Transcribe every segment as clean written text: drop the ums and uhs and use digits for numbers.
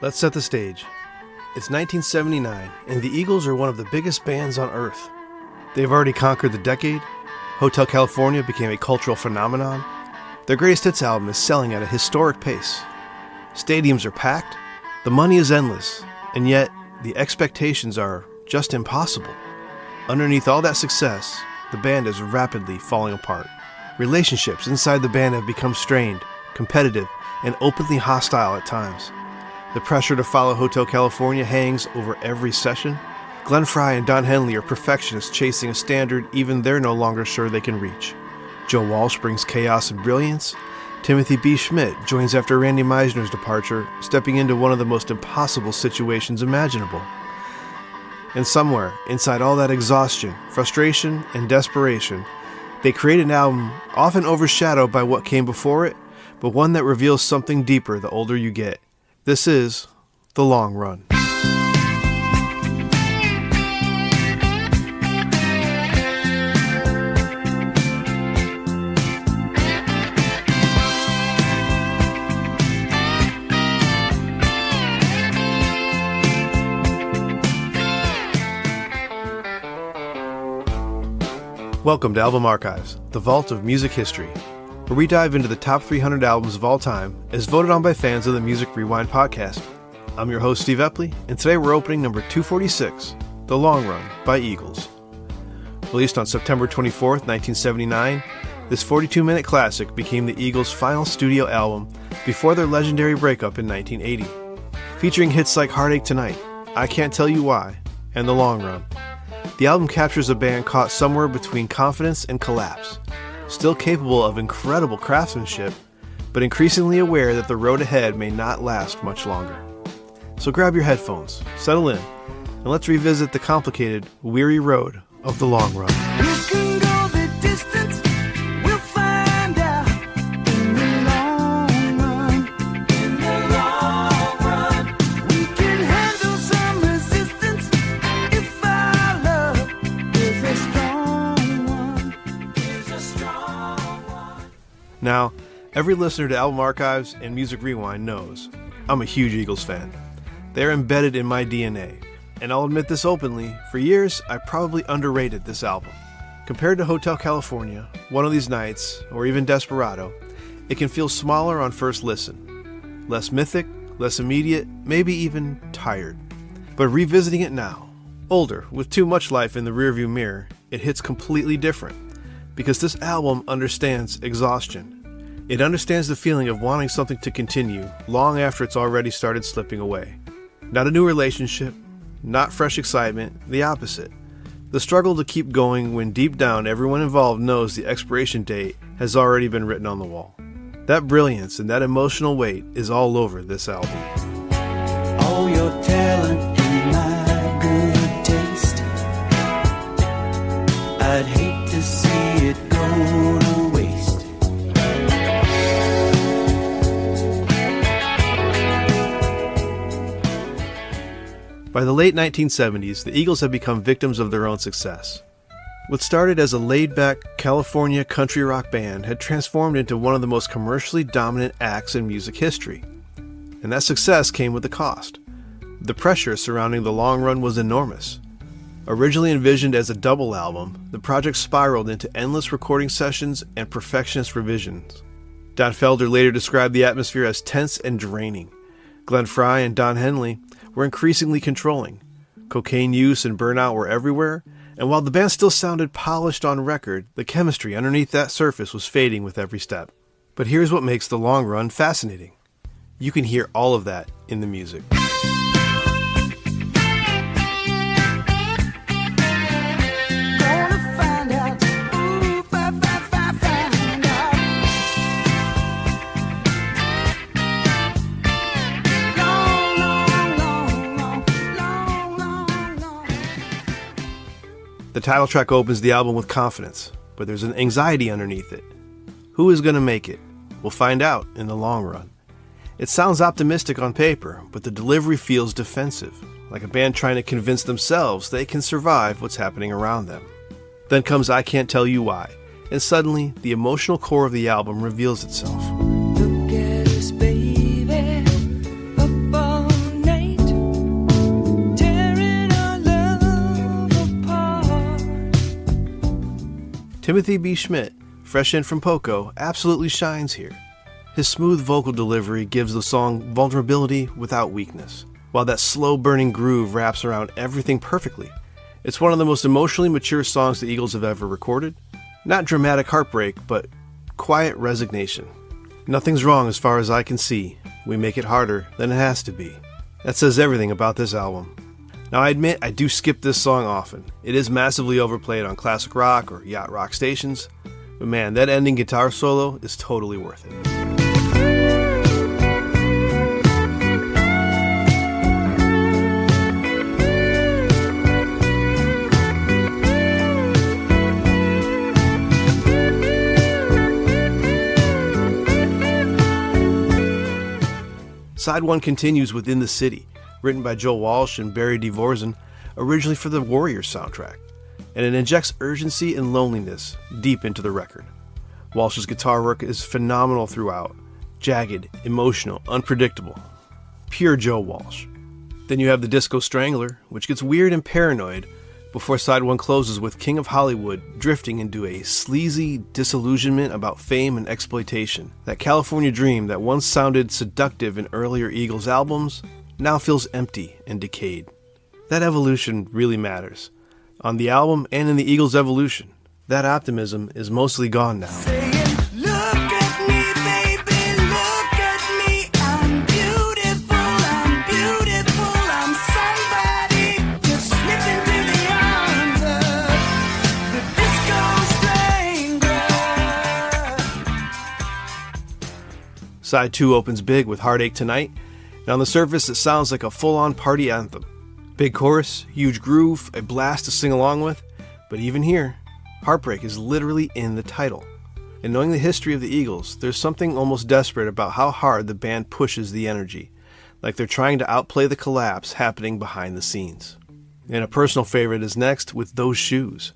Let's set the stage. It's 1979, and the Eagles are one of the biggest bands on earth. They've already conquered the decade. Hotel California became a cultural phenomenon. Their greatest hits album is selling at a historic pace. Stadiums are packed, the money is endless, and yet the expectations are just impossible. Underneath all that success, the band is rapidly falling apart. Relationships inside the band have become strained, competitive, and openly hostile at times. The pressure to follow Hotel California hangs over every session. Glenn Frey and Don Henley are perfectionists chasing a standard even they're no longer sure they can reach. Joe Walsh brings chaos and brilliance. Timothy B. Schmidt joins after Randy Meisner's departure, stepping into one of the most impossible situations imaginable. And somewhere, inside all that exhaustion, frustration, and desperation, they create an album often overshadowed by what came before it, but one that reveals something deeper the older you get. This is The Long Run. Welcome to Album Archives, the vault of music history, where we dive into the top 300 albums of all time as voted on by fans of the Music Rewind podcast. I'm your host, Steve Epley, and today we're opening number 246, The Long Run by Eagles. Released on September 24th, 1979, this 42-minute classic became the Eagles' final studio album before their legendary breakup in 1980. Featuring hits like Heartache Tonight, I Can't Tell You Why, and The Long Run. The album captures a band caught somewhere between confidence and collapse, still capable of incredible craftsmanship, but increasingly aware that the road ahead may not last much longer. So grab your headphones, settle in, and let's revisit the complicated, weary road of the long run. Now, every listener to Album Archives and Music Rewind knows I'm a huge Eagles fan. They're embedded in my DNA, and I'll admit this openly, for years I probably underrated this album. Compared to Hotel California, One of These Nights, or even Desperado, it can feel smaller on first listen. Less mythic, less immediate, maybe even tired. But revisiting it now, older, with too much life in the rearview mirror, it hits completely different. Because this album understands exhaustion. It understands the feeling of wanting something to continue long after it's already started slipping away. Not a new relationship, not fresh excitement, the opposite. The struggle to keep going when deep down everyone involved knows the expiration date has already been written on the wall. That brilliance and that emotional weight is all over this album. All your talent and my good taste, I'd hate to see it go to waste. By the late 1970s, the Eagles had become victims of their own success. What started as a laid-back California country rock band had transformed into one of the most commercially dominant acts in music history. And that success came with a cost. The pressure surrounding The Long Run was enormous. Originally envisioned as a double album, the project spiraled into endless recording sessions and perfectionist revisions. Don Felder later described the atmosphere as tense and draining. Glenn Frey and Don Henley were increasingly controlling. Cocaine use and burnout were everywhere, and while the band still sounded polished on record, the chemistry underneath that surface was fading with every step. But here's what makes The Long Run fascinating. You can hear all of that in the music. The title track opens the album with confidence, but there's an anxiety underneath it. Who is going to make it? We'll find out in the long run. It sounds optimistic on paper, but the delivery feels defensive, like a band trying to convince themselves they can survive what's happening around them. Then comes I Can't Tell You Why, and suddenly the emotional core of the album reveals itself. Look at us, baby, up all Timothy B. Schmidt, fresh in from Poco, absolutely shines here. His smooth vocal delivery gives the song vulnerability without weakness, while that slow-burning groove wraps around everything perfectly. It's one of the most emotionally mature songs the Eagles have ever recorded. Not dramatic heartbreak, but quiet resignation. Nothing's wrong as far as I can see. We make it harder than it has to be. That says everything about this album. Now I admit I do skip this song often. It is massively overplayed on classic rock or yacht rock stations, but man, that ending guitar solo is totally worth it. Side 1 continues Within the City, written by Joe Walsh and Barry Dvorak, originally for the Warriors soundtrack, and it injects urgency and loneliness deep into the record. Walsh's guitar work is phenomenal throughout, jagged, emotional, unpredictable. Pure Joe Walsh. Then you have the Disco Strangler, which gets weird and paranoid before Side 1 closes with King of Hollywood drifting into a sleazy disillusionment about fame and exploitation. That California dream that once sounded seductive in earlier Eagles albums now feels empty and decayed. That evolution really matters. On the album and in the Eagles' evolution, that optimism is mostly gone now. Side 2 opens big with Heartache Tonight, and on the surface it sounds like a full-on party anthem. Big chorus, huge groove, a blast to sing along with, but even here, heartbreak is literally in the title. And knowing the history of the Eagles, there's something almost desperate about how hard the band pushes the energy, like they're trying to outplay the collapse happening behind the scenes. And a personal favorite is next with Those Shoes.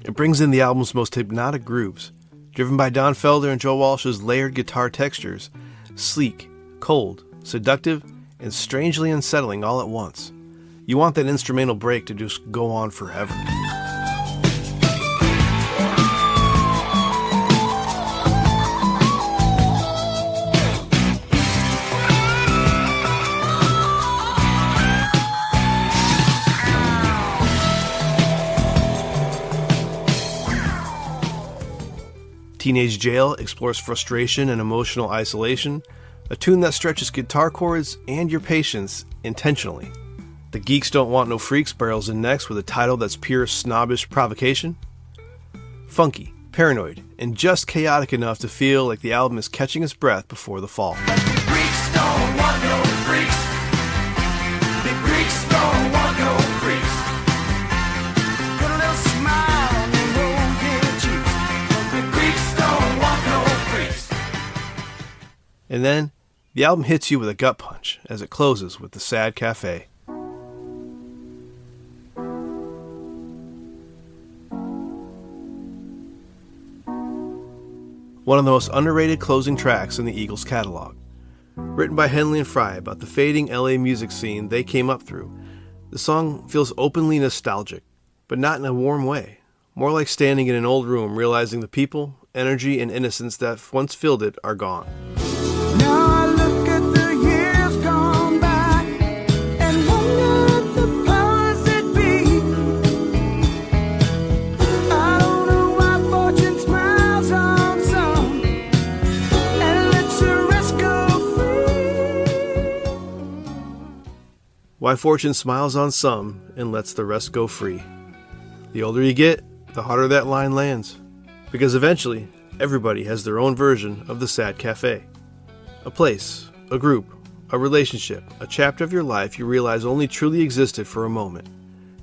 It brings in the album's most hypnotic grooves, driven by Don Felder and Joe Walsh's layered guitar textures, sleek, cold, seductive, and strangely unsettling all at once. You want that instrumental break to just go on forever. Teenage Jail explores frustration and emotional isolation, a tune that stretches guitar chords and your patience intentionally. The Geeks Don't Want No Freaks barrels in next with a title that's pure snobbish provocation. Funky, paranoid, and just chaotic enough to feel like the album is catching its breath before the fall. Freaks don't want no freaks. The Greeks don't want no freaks. Put a little smile on your rosy cheeks. The Greeks don't want no freaks. And then, the album hits you with a gut punch as it closes with The Sad Cafe. One of the most underrated closing tracks in the Eagles' catalog. Written by Henley and Fry about the fading LA music scene they came up through, the song feels openly nostalgic, but not in a warm way. More like standing in an old room realizing the people, energy, and innocence that once filled it are gone. Now I look at the years gone by and wonder at the powers that be. I don't know why fortune smiles on some and lets the rest go free. Why fortune smiles on some and lets the rest go free. The older you get, the harder that line lands. Because eventually, everybody has their own version of the Sad Cafe. A place, a group, a relationship, a chapter of your life you realize only truly existed for a moment.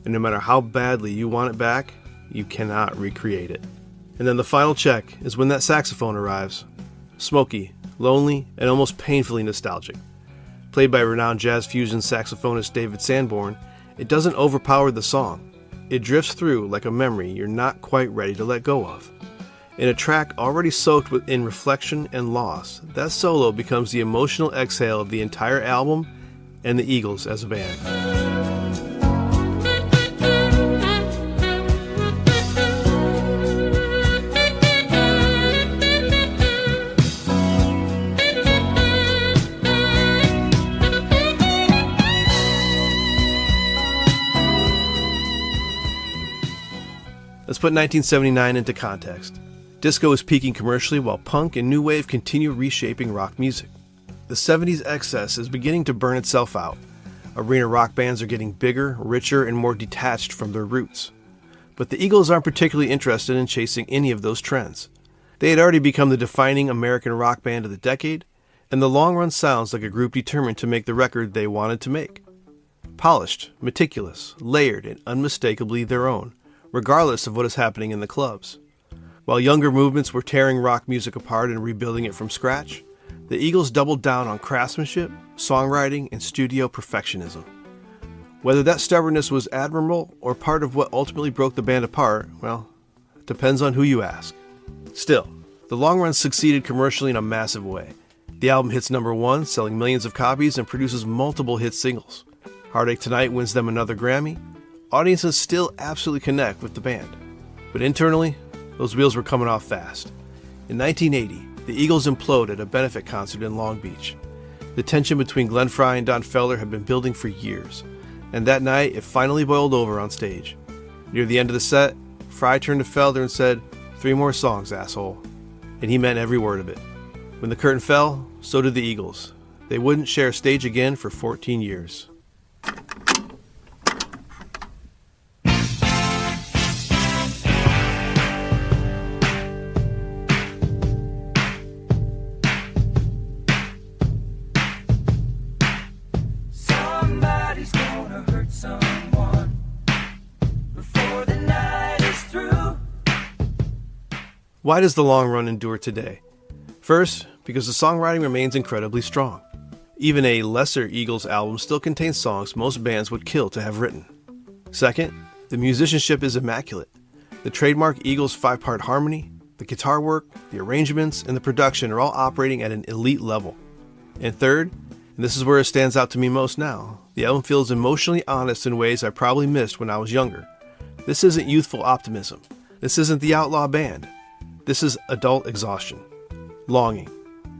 And no matter how badly you want it back, you cannot recreate it. And then the final check is when that saxophone arrives. Smoky, lonely, and almost painfully nostalgic. Played by renowned jazz fusion saxophonist David Sanborn, it doesn't overpower the song. It drifts through like a memory you're not quite ready to let go of. In a track already soaked in reflection and loss, that solo becomes the emotional exhale of the entire album and the Eagles as a band. put 1979 into context. Disco is peaking commercially while punk and new wave continue reshaping rock music. The 70s excess is beginning to burn itself out. Arena rock bands are getting bigger, richer, and more detached from their roots. But the Eagles aren't particularly interested in chasing any of those trends. They had already become the defining American rock band of the decade, and the long run sounds like a group determined to make the record they wanted to make. Polished, meticulous, layered, and unmistakably their own, regardless of what is happening in the clubs. While younger movements were tearing rock music apart and rebuilding it from scratch, the Eagles doubled down on craftsmanship, songwriting, and studio perfectionism. Whether that stubbornness was admirable or part of what ultimately broke the band apart, well, it depends on who you ask. Still, the long run succeeded commercially in a massive way. The album hits number 1, selling millions of copies, and produces multiple hit singles. Heartache Tonight wins them another Grammy. Audiences still absolutely connect with the band. But internally, those wheels were coming off fast. In 1980, the Eagles implode at a benefit concert in Long Beach. The tension between Glenn Frey and Don Felder had been building for years, and that night it finally boiled over on stage. Near the end of the set, Frey turned to Felder and said, "3 more songs, asshole." And he meant every word of it. When the curtain fell, so did the Eagles. They wouldn't share a stage again for 14 years. Somebody's gonna hurt someone before the night is through. Why does the long run endure today? First, because the songwriting remains incredibly strong. Even a lesser Eagles album still contains songs most bands would kill to have written. Second, the musicianship is immaculate. The trademark Eagles 5-part harmony, the guitar work, the arrangements, and the production are all operating at an elite level. And third, and this is where it stands out to me most now, the album feels emotionally honest in ways I probably missed when I was younger. This isn't youthful optimism. This isn't the outlaw band. This is adult exhaustion. Longing.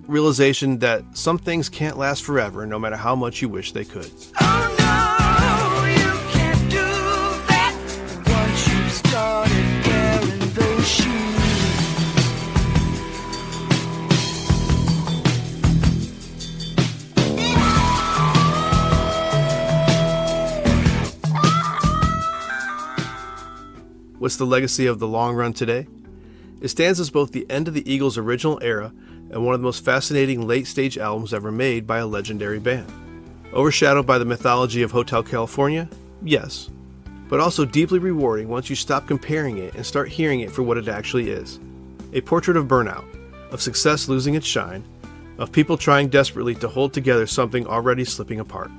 Realization that some things can't last forever no matter how much you wish they could. Oh no, you can't do that once you've started wearing those shoes. What's the legacy of the long run today? It stands as both the end of the Eagles' original era and one of the most fascinating late-stage albums ever made by a legendary band. Overshadowed by the mythology of Hotel California? Yes. But also deeply rewarding once you stop comparing it and start hearing it for what it actually is. A portrait of burnout, of success losing its shine, of people trying desperately to hold together something already slipping apart.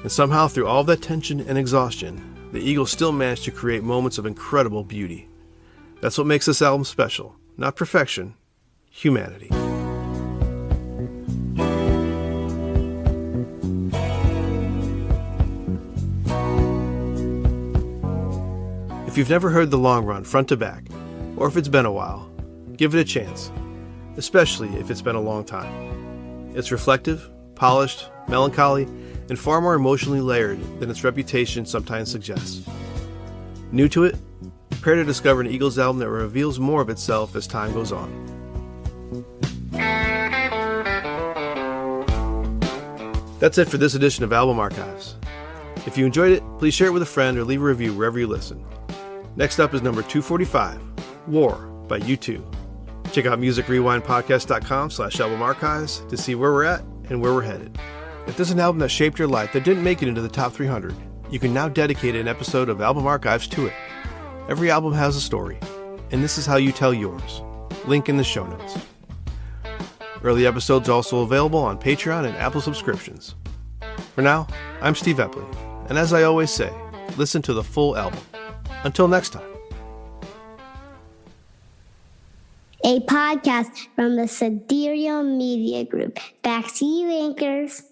And somehow through all of that tension and exhaustion, the Eagles still managed to create moments of incredible beauty. That's what makes this album special. Not perfection, humanity. If you've never heard The Long Run front to back, or if it's been a while, give it a chance, especially if it's been a long time. It's reflective, polished, melancholy, and far more emotionally layered than its reputation sometimes suggests. New to it? Prepare to discover an Eagles album that reveals more of itself as time goes on. That's it for this edition of Album Archives. If you enjoyed it, please share it with a friend or leave a review wherever you listen. Next up is number 245, War by U2. Check out musicrewindpodcast.com/album archives to see where we're at and where we're headed. If there's an album that shaped your life that didn't make it into the top 300, you can now dedicate an episode of Album Archives to it. Every album has a story, and this is how you tell yours. Link in the show notes. Early episodes are also available on Patreon and Apple subscriptions. For now, I'm Steve Epley, and as I always say, listen to the full album. Until next time. A podcast from the Sidereal Media Group. Back to you, anchors.